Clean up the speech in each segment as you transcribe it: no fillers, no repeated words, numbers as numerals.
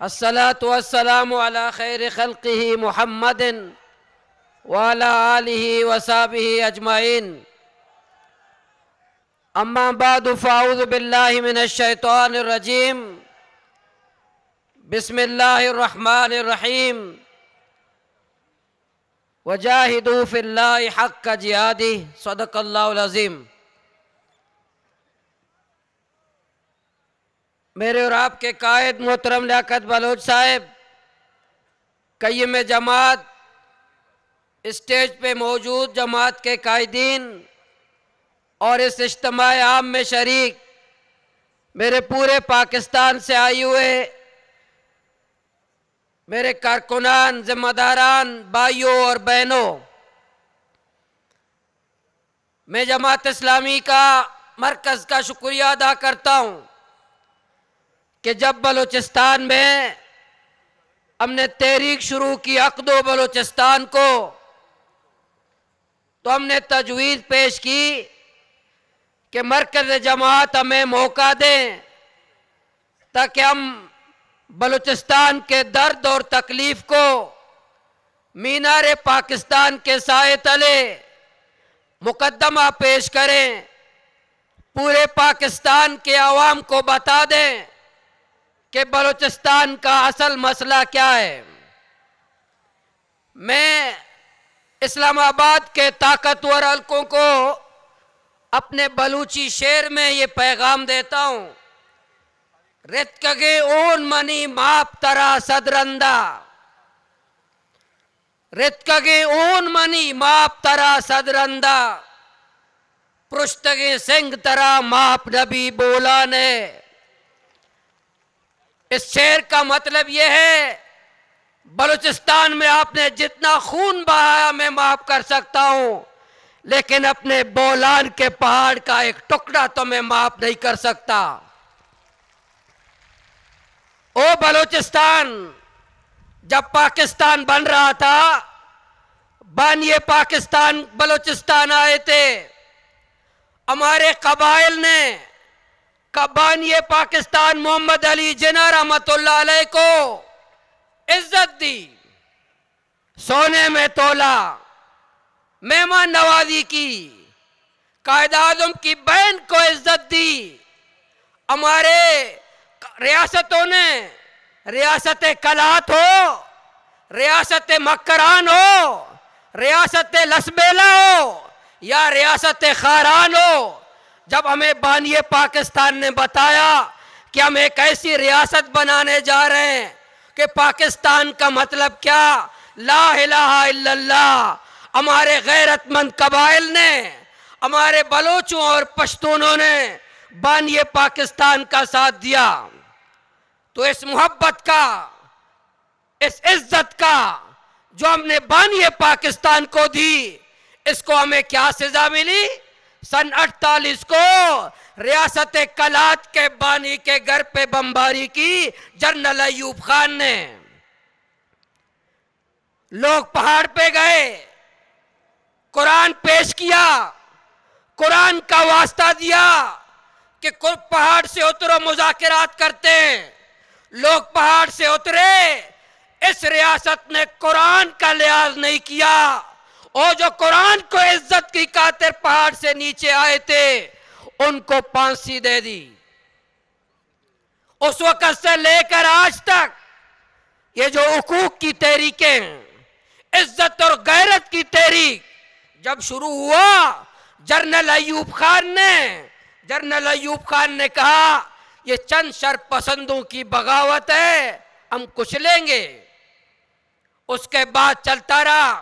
अस्सलातु वस्सलामु अला खैर खल्क़िही मुहम्मदिन व अला आलिही व सहबिही अजमाइन। अम्मा बादु फ़अऊज़ु बिल्लाहि मिनश शैतानिर रजीम। बिस्मिल्लाहिर रहमानिर रहीम। वजाहिदू फिल्लाहि हक़्क़ जिहादिही सदक़ल्लाहुल अज़ीम। मेरे और आपके कायद मोहतरम लियाकत बलोच साहब, क़य्यम जमात, स्टेज पे मौजूद जमात के कायदीन और इस इज्तिमा आम में शरीक मेरे पूरे पाकिस्तान से आए हुए मेरे कारकुनान, जिम्मेदारान, भाइयों और बहनों, मैं जमात इस्लामी का मरकज़ का शुक्रिया अदा करता हूँ कि जब बलूचिस्तान में हमने तहरीक शुरू की अक़्दो बलूचिस्तान को, तो हमने तजवीज़ पेश की कि मरकज़ जमात हमें मौका दें ताकि हम बलूचिस्तान के दर्द और तकलीफ़ को मीनार पाकिस्तान के साए तले मुकद्दमा पेश करें, पूरे पाकिस्तान के अवाम को बता दें कि बलूचिस्तान का असल मसला क्या है। मैं इस्लामाबाद के ताकतवर हल्कों को अपने बलूची शेर में ये पैगाम देता हूँ। रित्कगे ऊन मनी माप तरा सदरंदा, रित्कगे ऊन मनी माप तरा सदरंदा, पृष्ठगे सिंह तरा माप नबी बोला ने। इस शेर का मतलब यह है, बलूचिस्तान में आपने जितना खून बहाया मैं माफ कर सकता हूं, लेकिन अपने बोलान के पहाड़ का एक टुकड़ा तो मैं माफ नहीं कर सकता। ओ बलूचिस्तान, जब पाकिस्तान बन रहा था, बानिए पाकिस्तान बलूचिस्तान आए थे, हमारे कबाइल ने बानिए पाकिस्तान मोहम्मद अली जिन्ना रहमतुल्लाह अलैह को इज्जत दी, सोने में तोला, मेहमान नवाजी की, कायद आज़म की बहन को इज्जत दी। हमारे रियासतों ने, रियासत कलात हो, रियासत मक्रान हो, रियासत लसबेला हो या रियासत खारान हो, जब हमें बानिए पाकिस्तान ने बताया कि हम एक ऐसी रियासत बनाने जा रहे हैं कि पाकिस्तान का मतलब क्या, ला इलाहा इल्लल्लाह, हमारे गैरतमंद कबाइल ने, हमारे बलोचों और पश्तूनों ने बानिए पाकिस्तान का साथ दिया। तो इस मोहब्बत का, इस इज्जत का जो हमने बानिए पाकिस्तान को दी, इसको हमें क्या सजा मिली? सन 48 को रियासत कलात के बानी के घर पे बमबारी की जनरल अयूब खान ने। लोग पहाड़ पे गए, कुरान पेश किया, कुरान का वास्ता दिया कि पहाड़ से उतरो, मुज़ाकिरात करते हैं। लोग पहाड़ से उतरे, इस रियासत ने कुरान का लिहाज नहीं किया, और जो कुरान को इज्जत की खातिर पहाड़ से नीचे आए थे उनको फांसी दे दी। उस वक्त से लेकर आज तक ये जो हुकूक की तहरीकें, इज्जत और गैरत की तहरीक जब शुरू हुआ, जनरल अयूब खान ने कहा ये चंद शरपसंदों की बगावत है, हम कुचलेंगे। उसके बाद चलता रहा,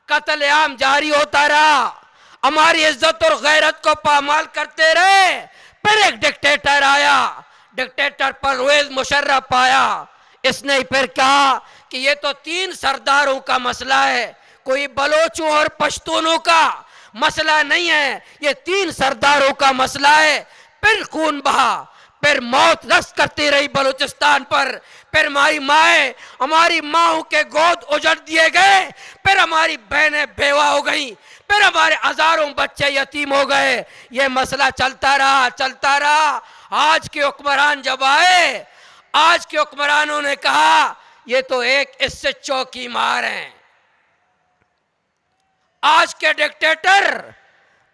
कत्ल आम जारी होता रहा, हमारी इज्जत और गैरत को पामाल करते रहे। फिर एक डिक्टेटर आया, डिक्टेटर परवेज मुशर्रफ आया, इसने फिर कहा कि ये तो 3 सरदारों का मसला है, कोई बलोचों और पश्तूनों का मसला नहीं है, ये 3 सरदारों का मसला है। फिर खून बहा, फिर मौत रस करती रही बलूचिस्तान पर, फिर हमारी माओं के गोद उजड़ दिए गए, फिर हमारी बहनें बेवा हो गई, फिर हमारे हजारों बच्चे यतीम हो गए। ये मसला चलता रहा। आज के हुक्मरान जब आए, आज के हुक्मरानों ने कहा ये तो एक इससे चौकी मार हैं। आज के डिक्टेटर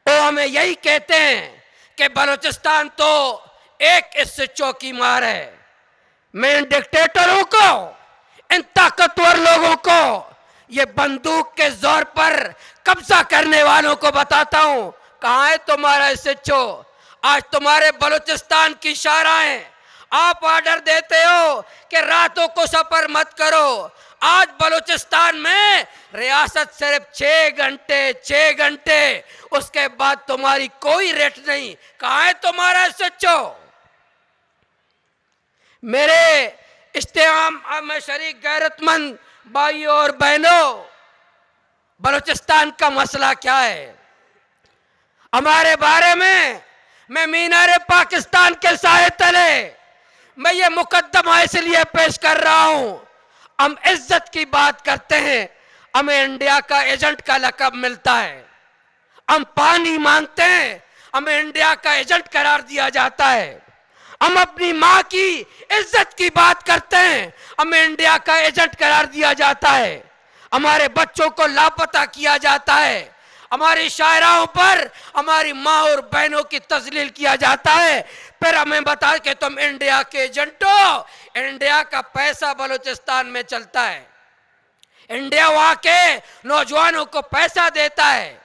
वो हमें यही कहते हैं कि बलूचिस्तान तो एक इससे चौकी मार है। मैं इन डिक्टेटरों को, इन ताकतवर लोगों को, ये बंदूक के जोर पर कब्जा करने वालों को बताता हूं, कहां है तुम्हारा एसएचओ? आज तुम्हारे बलूचिस्तान की शाहराएं, आप ऑर्डर देते हो कि रातों को सफर मत करो। आज बलूचिस्तान में रियासत सिर्फ 6 घंटे, उसके बाद तुम्हारी कोई रेट नहीं। कहां है तुम्हारा एसएचओ? मेरे इज्तिमाम में शरीक गैरतमंद भाइयों और बहनों, बलूचिस्तान का मसला क्या है? हमारे बारे में मैं मीनारे पाकिस्तान के साए तले मैं ये मुकद्दमा इसलिए पेश कर रहा हूं, हम इज्जत की बात करते हैं, हमें इंडिया का एजेंट का लक़ब मिलता है। हम पानी मांगते हैं, हमें इंडिया का एजेंट करार दिया जाता है। हम अपनी माँ की इज्जत की बात करते हैं, हमें इंडिया का एजेंट करार दिया जाता है। हमारे बच्चों को लापता किया जाता है, हमारी शायराओं पर हमारी माँ और बहनों की तजलील किया जाता है। फिर हमें बता के तुम इंडिया के एजेंट हो। इंडिया का पैसा बलूचिस्तान में चलता है, इंडिया वहां के नौजवानों को पैसा देता है।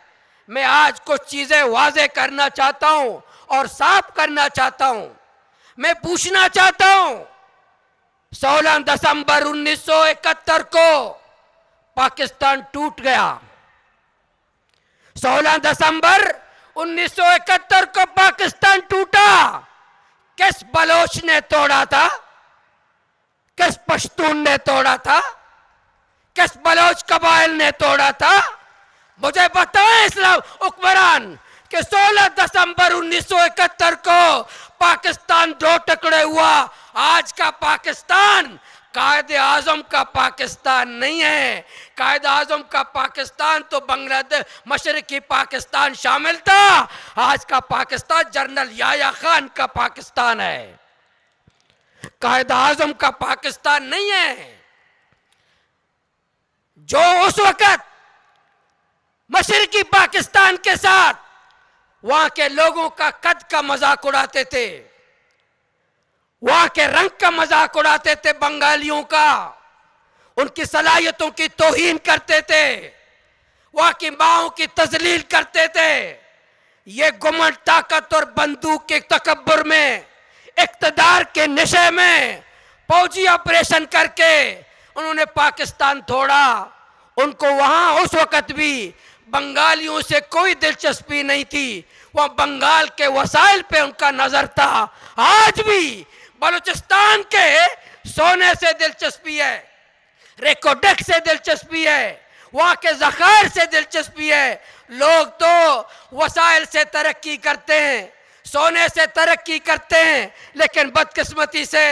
मैं आज कुछ चीजें वाजे करना चाहता हूं और साफ करना चाहता हूं। मैं पूछना चाहता हूं, 16 दिसंबर 1971 को पाकिस्तान टूट गया। 16 दिसंबर 1971 को पाकिस्तान टूटा। किस बलोच ने तोड़ा था? किस पश्तून ने तोड़ा था? किस बलोच कबाइल ने तोड़ा था? मुझे बताएं इस्लाम हुक्मरान कि 16 दिसंबर 1971 को पाकिस्तान 2 टुकड़े हुआ। आज का पाकिस्तान कायदे आजम का पाकिस्तान नहीं है। कायदे आजम का पाकिस्तान तो बांग्लादेश, मशरकी पाकिस्तान शामिल था। आज का पाकिस्तान जनरल याह्या खान का पाकिस्तान है, कायदे आजम का पाकिस्तान नहीं है। जो उस वक्त मशरकी पाकिस्तान के साथ वहां के लोगों का कद का मजाक उड़ाते थे, वहां के रंग का मजाक उड़ाते थे, बंगालियों का, उनकी सलाहियतों की तौहीन करते थे, वहां की माओं की तजलील करते थे। ये गुमंड, ताकत और बंदूक के तकब्बुर में, इक्तदार के नशे में फौजी ऑपरेशन करके उन्होंने पाकिस्तान तोड़ा। उनको वहां उस वक्त भी बंगालियों से कोई दिलचस्पी नहीं थी, वह बंगाल के वसाइल पे उनका नजर था। आज भी बलूचिस्तान के सोने से दिलचस्पी है, रेकोडेक से दिलचस्पी है, वहां के ज़खायर से दिलचस्पी है। लोग तो वसाइल से तरक्की करते हैं, सोने से तरक्की करते हैं, लेकिन बदकिस्मती से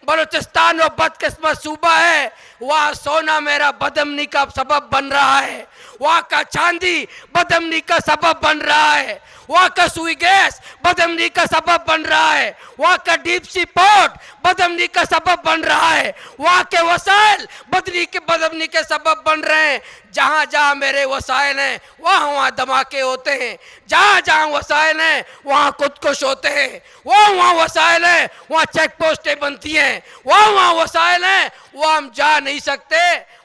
बलूचिस्तान वो बदकिस्मत सूबा है, वहाँ सोना मेरा बदअमनी का सबब बन रहा है, वहाँ का चांदी बदअमनी का सबब बन रहा है, वहाँ का सुई गैस बदअमनी का सबब बन रहा है, वहाँ का डीप सी पोर्ट बदअमनी का सबब बन रहा है, वहाँ के वसाइल बदअमनी के सबब बन रहे हैं। जहाँ जहाँ मेरे वसाइल हैं वहाँ वहाँ धमाके होते हैं, जहाँ जहाँ वसाइल हैं वहाँ खुदकुश होते हैं, वहाँ वहाँ वसाइल हैं वहाँ चेक पोस्टें बनती हैं, वहाँ वहाँ वसाइल हैं वहाँ हम जा नहीं सकते,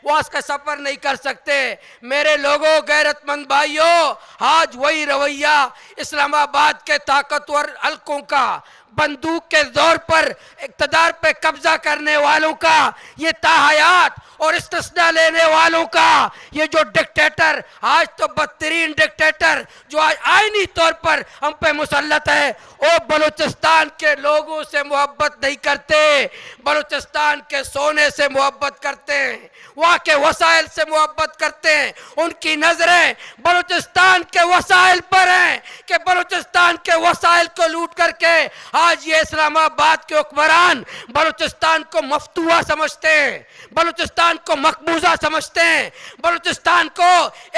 वहाँ उसका सफर नहीं कर सकते। मेरे लोगों, गैरतमंद भाइयों, आज वही रवैया इस्लामाबाद के ताकतवर हल्कों का, बंदूक के जोर पर इक़्तिदार पे कब्जा करने वालों का, ये ताहयात और इस्तिस्ना लेने वालों का, ये जो डिक्टेटर, आज तो बदतरीन डिक्टेटर जो आज आईनी तौर पर हम पे मुसल्लत है, वो बलूचिस्तान के लोगों से मोहब्बत नहीं करते, बलूचिस्तान के सोने से मोहब्बत करते हैं, वहाँ के वसाइल से मोहब्बत करते हैं। उनकी नजरें बलूचिस्तान के वसाइल पर हैं कि बलूचिस्तान के वसाइल को लूट करके आज ये इस्लामाबाद के हुक्मरान बलूचिस्तान को मफतूआ समझते हैं, बलूचिस्तान को मकबूजा समझते हैं, बलूचिस्तान को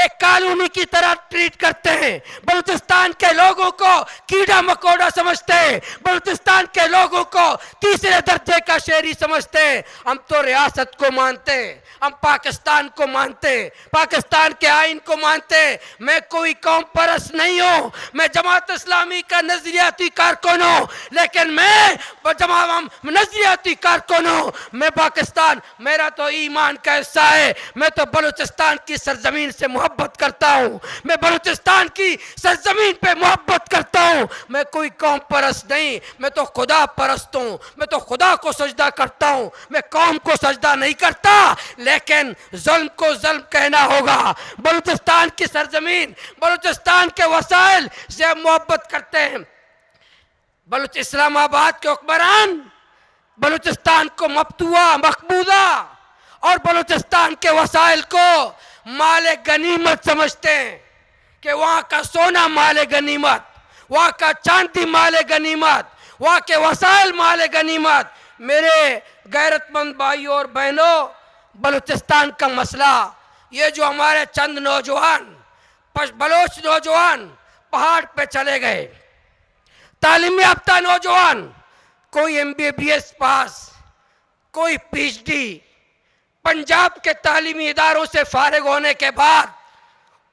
एक कॉलोनी की तरह ट्रीट करते हैं, बलूचिस्तान के लोगों को कीड़ा मकोड़ा समझते हैं, बलूचिस्तान के लोगों को तीसरे दर्जे का शहरी समझते हैं। हम तो रियासत को मानते हैं, हम पाकिस्तान को मानते हैं, पाकिस्तान के आइन को मानते हैं। मैं कोई कौम परस्त नहीं हूँ, मैं जमात इस्लामी का नजरियाती कारकुन हूँ, लेकिन मैं नजरियाती कारकुन हूँ। मैं पाकिस्तान, मेरा तो ईमान का हिस्सा है। मैं तो बलूचिस्तान की सरजमीन से मोहब्बत करता हूँ, मैं बलूचिस्तान की सरजमीन पे मोहब्बत करता हूँ। मैं कोई कौम परस्त नहीं, मैं तो खुदा परस्त हूँ। मैं तो खुदा को सजदा करता हूँ, मैं कौम को सजदा नहीं करता। लेकिन जुल्म को जुल्म कहना होगा। बलूचिस्तान की सरजमीन, बलूचिस्तान के वसाइल से मोहब्बत करते हैं। बलूच इस्लामाबाद के हुक्मरान बलूचिस्तान को मफतूआ, मकबूजा और बलूचिस्तान के वसाइल को माले गनीमत समझते हैं कि वहाँ का सोना माले गनीमत, वहाँ का चांदी माले गनीमत, वहाँ के वसाइल माले गनीमत। मेरे गैरतमंद भाइयों और बहनों, बलूचिस्तान का मसला, ये जो हमारे चंद नौजवान, बलोच नौजवान पहाड़ पे चले गए, तालीम याफ्ता नौजवान, कोई MBBS पास, कोई PhD, पंजाब के तालीमी इदारों से फारिग होने के बाद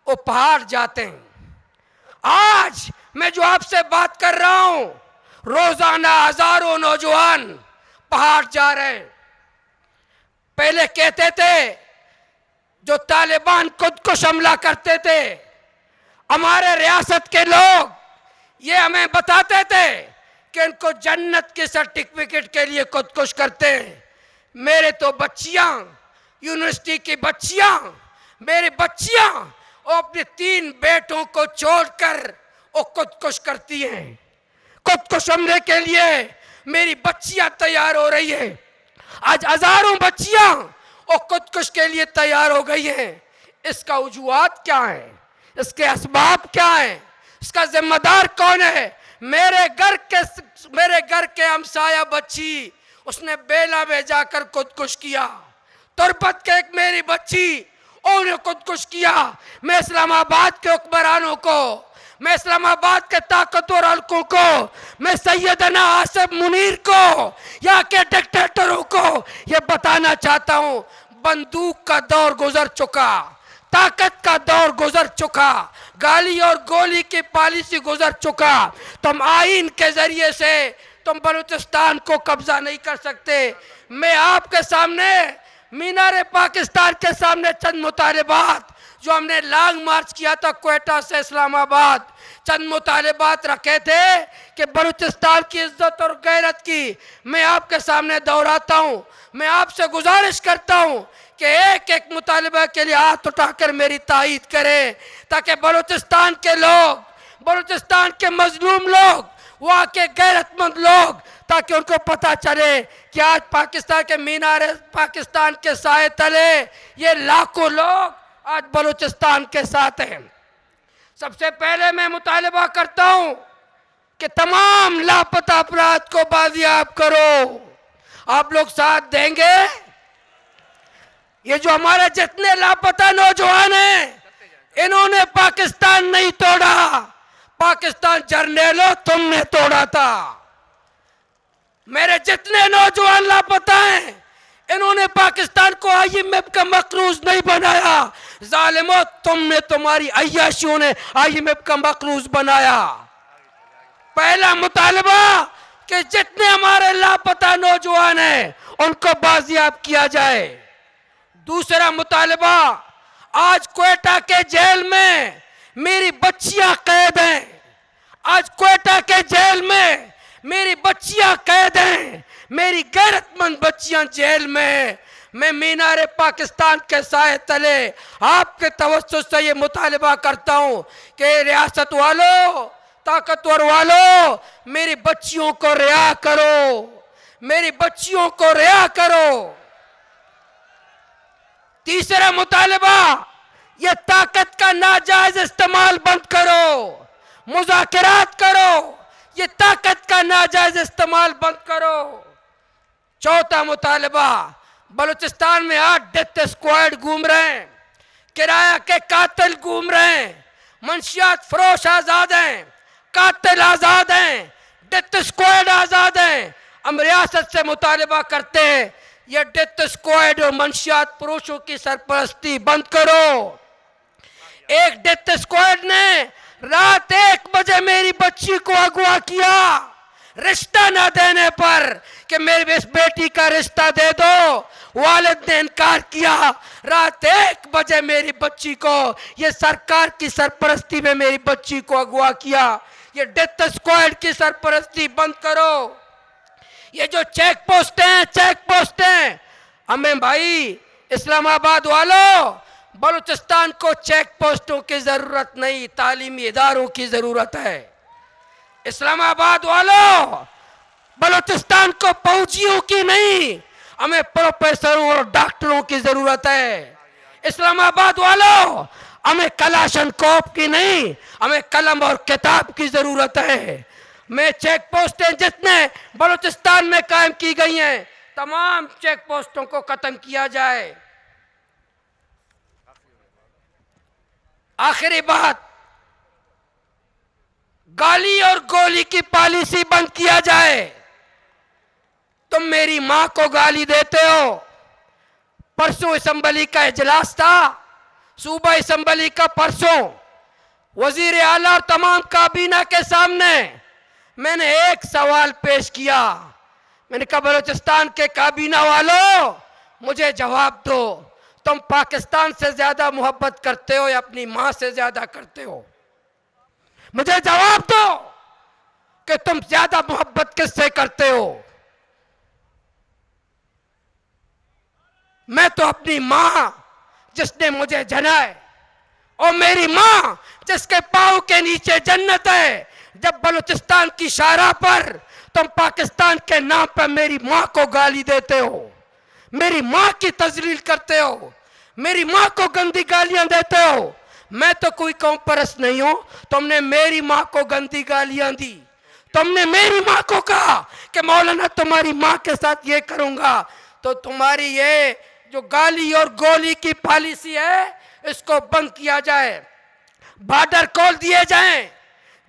वो पहाड़ जाते हैं। आज मैं जो आपसे बात कर रहा हूं, रोजाना हजारों नौजवान पहाड़ जा रहे हैं। पहले कहते थे जो तालिबान खुद को हमला करते थे, हमारे रियासत के लोग ये हमें बताते थे कि इनको जन्नत के सर्टिफिकेट के लिए खुदकुश करते हैं। मेरे तो बच्चियां, यूनिवर्सिटी की बच्चियां, मेरी बच्चियां वो अपने 3 बेटों को छोड़कर वो खुदकुश करती हैं। खुदकुश हमले के लिए मेरी बच्चियां तैयार हो रही है। आज हजारों बच्चियां वो खुदकुश के लिए तैयार हो गई हैं। इसका वजूहात क्या है, इसके असबाब क्या है, इसका जिम्मेदार कौन है? मेरे घर के हमसाया बच्ची, उसने बेला में जाकर खुदकुश किया। तुरबत के एक मेरी बच्ची, उन्होंने खुदकुश किया। मैं इस्लामाबाद के हुक्मरानों को, मैं इस्लामाबाद के ताकतवर हल्कों को, मैं सैयदना आसिफ मुनीर को, यहाँ के डिक्टेटरों को ये बताना चाहता हूँ, बंदूक का दौर गुजर चुका, ताकत का दौर गुजर चुका, गाली और गोली की पॉलिसी गुजर चुका। तुम आइन के जरिए से तुम बलूचिस्तान को कब्जा नहीं कर सकते। मैं आपके सामने मीनार पाकिस्तान के सामने चंद मुतालिबात जो हमने लॉन्ग मार्च किया था क्वेटा से इस्लामाबाद, चंद मुतालिबात रखे थे कि बलूचिस्तान की इज्जत और गैरत की मैं आपके सामने दोहराता हूँ। मैं आपसे गुजारिश करता हूँ कि एक एक मुतालिबा के लिए हाथ उठाकर मेरी तायीद करें, ताकि बलूचिस्तान के लोग, बलूचिस्तान के मजलूम लोग, वहाँ के गैरतमंद लोग, ताकि उनको पता चले कि आज पाकिस्तान के मीनार पाकिस्तान के साए तले ये लाखों लोग आज बलूचिस्तान के साथ हैं। सबसे पहले मैं मुतालिबा करता हूँ कि तमाम लापता अफराद को बाजियाब करो। आप लोग साथ देंगे? ये जो हमारे जितने लापता नौजवान हैं, इन्होंने पाकिस्तान नहीं तोड़ा, पाकिस्तान जर्नेलों तुमने तोड़ा था। मेरे जितने नौजवान लापता हैं, इन्होंने पाकिस्तान को IMF का मकरूज नहीं बनाया। जालिमों, तुमने, तुम्हारी अय्याशियों ने IMF का मकरूज बनाया। पहला मुतालिबा कि जितने हमारे लापता नौजवान हैं उनको बाजियाब किया जाए। दूसरा मुतालिबा, आज क्वेटा के जेल में मेरी बच्चियां कैद हैं। आज क्वेटा के जेल में मेरी बच्चियां कैद हैं, मेरी गैरतमंद बच्चियां जेल में। मैं मीनारे पाकिस्तान के साए तले आपके तवज्जुह से ये मुतालिबा करता हूं कि रियासत वालों, ताकतवर वालों, मेरी बच्चियों को रिहा करो, मेरी बच्चियों को रिहा करो। तीसरा मुतालिबा, ये ताकत का नाजायज इस्तेमाल बंद करो, मुज़ाकरात करो। ये ताकत का नाजायज इस्तेमाल बंद करो। चौथा मुतालबा, बलूचिस्तान में 8 डेथ स्क्वाड घूम रहे हैं, किराया के कातिल घूम रहे हैं, मंशियात फरोश आजाद हैं, कातिल आजाद हैं, डेथ स्क्वाड आजाद हैं। हम रियासत से मुतालबा करते हैं ये डेथ स्क्वाड और मंशियात फरोशों की सरपरस्ती बंद करो। एक डेथ स्क्वाड ने रात 1 बजे मेरी बच्ची को अगवा किया, रिश्ता न देने पर कि मेरी इस बेटी का रिश्ता दे दो। वालिद ने इनकार किया। रात 1 बजे मेरी बच्ची को, ये सरकार की सरपरस्ती में मेरी बच्ची को अगवा किया। ये डेथ स्क्वाड की सरपरस्ती बंद करो। ये जो चेक पोस्ट हैं, हमें भाई इस्लामाबाद वालों, बलूचिस्तान को चेक पोस्टों की जरूरत नहीं, तालीमी इदारों की जरूरत है। इस्लामाबाद वालों, बलूचिस्तान को फौजियों की नहीं, हमें प्रोफेसरों और डॉक्टरों की जरूरत है। इस्लामाबाद वालों, हमें कलाशनकोफ की नहीं, हमें कलम और किताब की जरूरत है। मैं चेक पोस्टें जितने बलूचिस्तान में कायम की गई हैं, तमाम चेक पोस्टों को खत्म किया जाए। आखिरी बात, गाली और गोली की पॉलिसी बंद किया जाए। तुम मेरी मां को गाली देते हो। परसों असेंबली का इजलास था, सूबा असेंबली का परसों, वजीर आला और तमाम काबीना के सामने मैंने एक सवाल पेश किया। मैंने कहा बलूचिस्तान के काबीना वालों, मुझे जवाब दो, तुम पाकिस्तान से ज्यादा मोहब्बत करते हो या अपनी मां से ज्यादा करते हो? मुझे जवाब दो कि तुम ज्यादा मोहब्बत किससे करते हो? मैं तो अपनी मां जिसने मुझे जना है, और मेरी मां जिसके पांव के नीचे जन्नत है। जब बलूचिस्तान की शाहराह पर तुम पाकिस्तान के नाम पर मेरी मां को गाली देते हो, मेरी मां की तजलील करते हो, मेरी मां को गंदी गालियां देते हो, मैं तो कोई कौम परस्त नहीं हूं। तुमने मेरी मां को गंदी गालियां दी, तुमने मेरी मां को कहा कि मौलाना तुम्हारी मां के साथ ये करूंगा। तो तुम्हारी ये जो गाली और गोली की पॉलिसी है, इसको बंद किया जाए, बॉर्डर खोल दिए जाएं।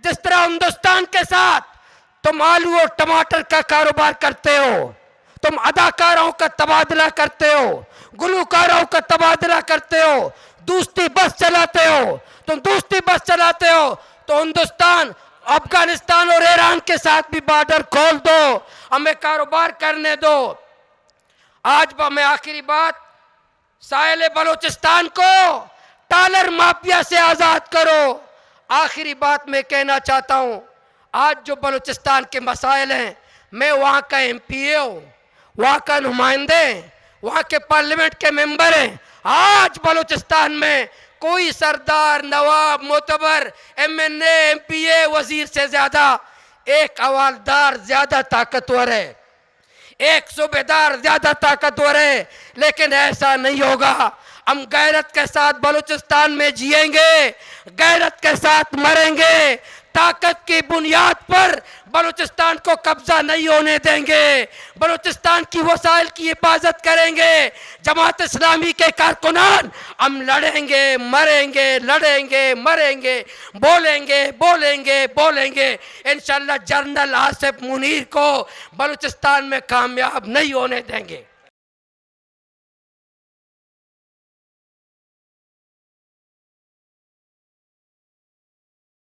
जिस तरह हिंदुस्तान के साथ तुम आलू और टमाटर का कारोबार करते हो, तुम अदाकारों का तबादला करते हो, गुलकारों का तबादला करते हो, दूसरी बस चलाते हो, तुम दूसरी बस चलाते हो, तो हिंदुस्तान अफगानिस्तान और ईरान के साथ भी बॉर्डर खोल दो, हमें कारोबार करने दो। आज मैं आखिरी बात, साहिल बलूचिस्तान को टालर माफिया से आजाद करो। आखिरी बात मैं कहना चाहता हूं, आज जो बलूचिस्तान के मसाइल हैं, मैं वहां का एमपीए हूं, वहां का नुमाइंदे, वहां के पार्लियामेंट के मेंबर हैं। आज बलूचिस्तान में कोई सरदार, नवाब, मोतबर, एमएनए, एमपीए, वजीर से ज्यादा एक हवालदार ज्यादा ताकतवर है, एक सूबेदार ज्यादा ताकतवर है। लेकिन ऐसा नहीं होगा। हम गैरत के साथ बलूचिस्तान में जिएंगे, गैरत के साथ मरेंगे। ताकत की बुनियाद पर बलूचिस्तान को कब्जा नहीं होने देंगे। बलूचिस्तान की वसाइल की हिफाजत करेंगे। जमात इस्लामी के कारकुनान हम लड़ेंगे, मरेंगे, लड़ेंगे, मरेंगे, बोलेंगे, बोलेंगे, बोलेंगे। इंशाअल्लाह जनरल आसिफ मुनीर को बलूचिस्तान में कामयाब नहीं होने देंगे।